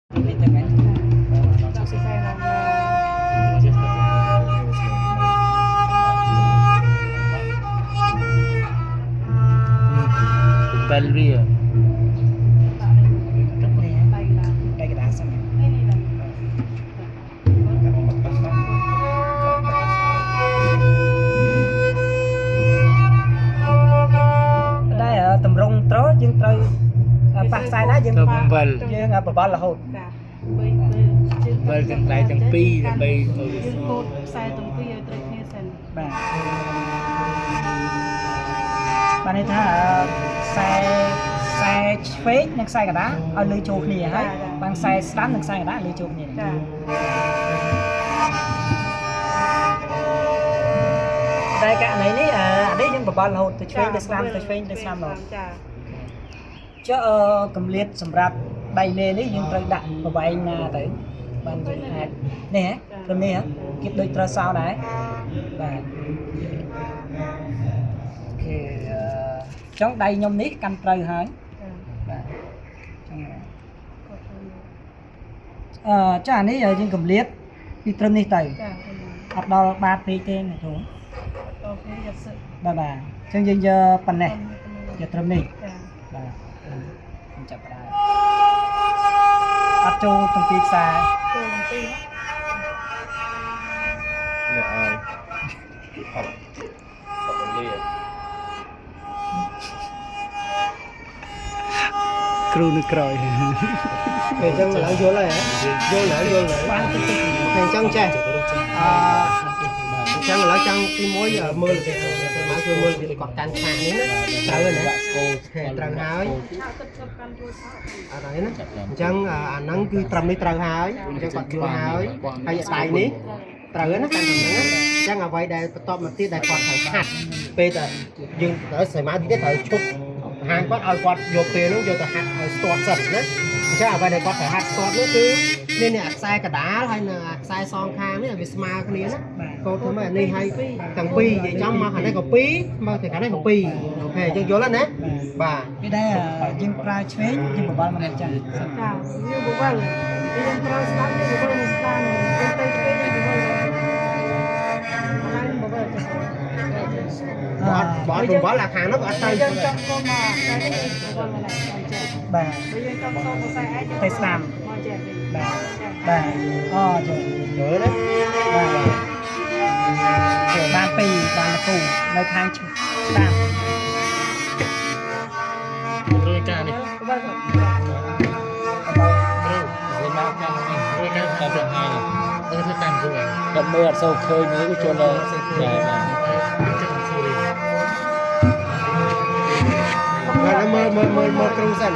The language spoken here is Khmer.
Ini tengah. Tak selesai nama. Belria. Tak ada. Lain lah. Đây cái đá xem này. Ini lah. Đây ở tầm rung trớ dương trời phát sai đá dương Bel. dương ở bờ là hột. Dạ. Belទាំងដៃទាំងពីរដើម្បី យើងកូតខ្សែទាំងពីរឲ្យត្រូវគ្នាសិន បាទបានន័យថាខ្សែឆ្វេងនិងខ្សែកណ្ដាលឲ្យលើចូលគ្នាហើយបានខ្សែស្ដាំនិងខ្សែកណ្ដាលលើចូលគ្នា ចា តែករណីនេះអានេះយើងបបល់រហូតទៅឆ្វេងទៅស្ដាំទៅឆ្វេងទៅស្ដាំរហូត ចា ចុះកម្លាតសម្រាប់ដៃលេនេះយើងត្រូវដាក់ប្រវែងណាទៅបានយើងអាចនេះហ៎ព្រមនេះហ៎គៀបដូចត្រូវសោដែរបាទអូខេចុងដៃខ្ញុំនេះកាន់ត្រូវហើយ ចា បាទចឹង កូតទៅ ចាអានេះយើងកម្លាតពីត្រឹមនេះទៅ ចា អត់ដល់បាតពេកទេណាគ្រូ អូខេយកសិ បាទបាទអញ្ចឹងយើងយកប៉ុណ្ណេះយកត្រឹមនេះ ចា បាទខ្ញុំចាប់ផ្ដើមអត់ចូលទាំងពីរខ្សែ ចូលទាំងពីរ អ្នកឲ្យអត់លាគ្រូនៅក្រោយ Thì chân lại vô lại hả? Vô lại បានតិចតិច Thì chân che chân lại chân cái mối mưa mà cứ mưa thì còn can khang nữa trời ơi nè thì trần hai ឆាក់ទឹកទឹកកាន់ជួយថត ở đấy nè chân nắng cứ trầm đi trần hai chân còn chưa hai hay tại ní trời ơi nó can thằng nữa chân ở vậy đây to mà tiết đây còn phải hạt bây giờ nhưng đỡ sợi má thì cái thời chụp hàng quát ao quát vô kia nó vô từ hạt stọt sật nữa chắc ở vậy đây có phải hạt stọt nữa chứ nên là sai cả đá hay là sai son khang với là Visma cái này đó cô thấy mà này hay thằng pi vậy trong mà thằng này có pi mà thì cái này có pi ok chân vô lên đấy bà ពីដែរយើងប្រើឆ្វេងយើងបបល់មកនេះចឹង ចាយើងបវលយើងត្រូវស្ដាប់យើងបវលមិនស្ដាប់យើងទៅឆ្វេងយើងបវលឡើងបវល bỏ đừng bỏ lạc hàng nó bỏ តែ tay យើងចង់កុំមកតែនេះបវលឡើងចា បាទ បើយើងចង់សូមខ្សែឯង ទៅស្ដាំ មកចា បាទបាទអូចឹង nữa đấy បាទបានពីរបានគូនៅខាងស្ដាំ រួយការនេះ បវល គ្រូរៀនមកចាំនេះរួយការតាមប្រហាយធ្វើតាមគ្រូគាត់មើលអត់សូវឃើញនេះក៏ចូលដល់ចាបាទ rồi nó mơ mơ mơ mơ kêu dần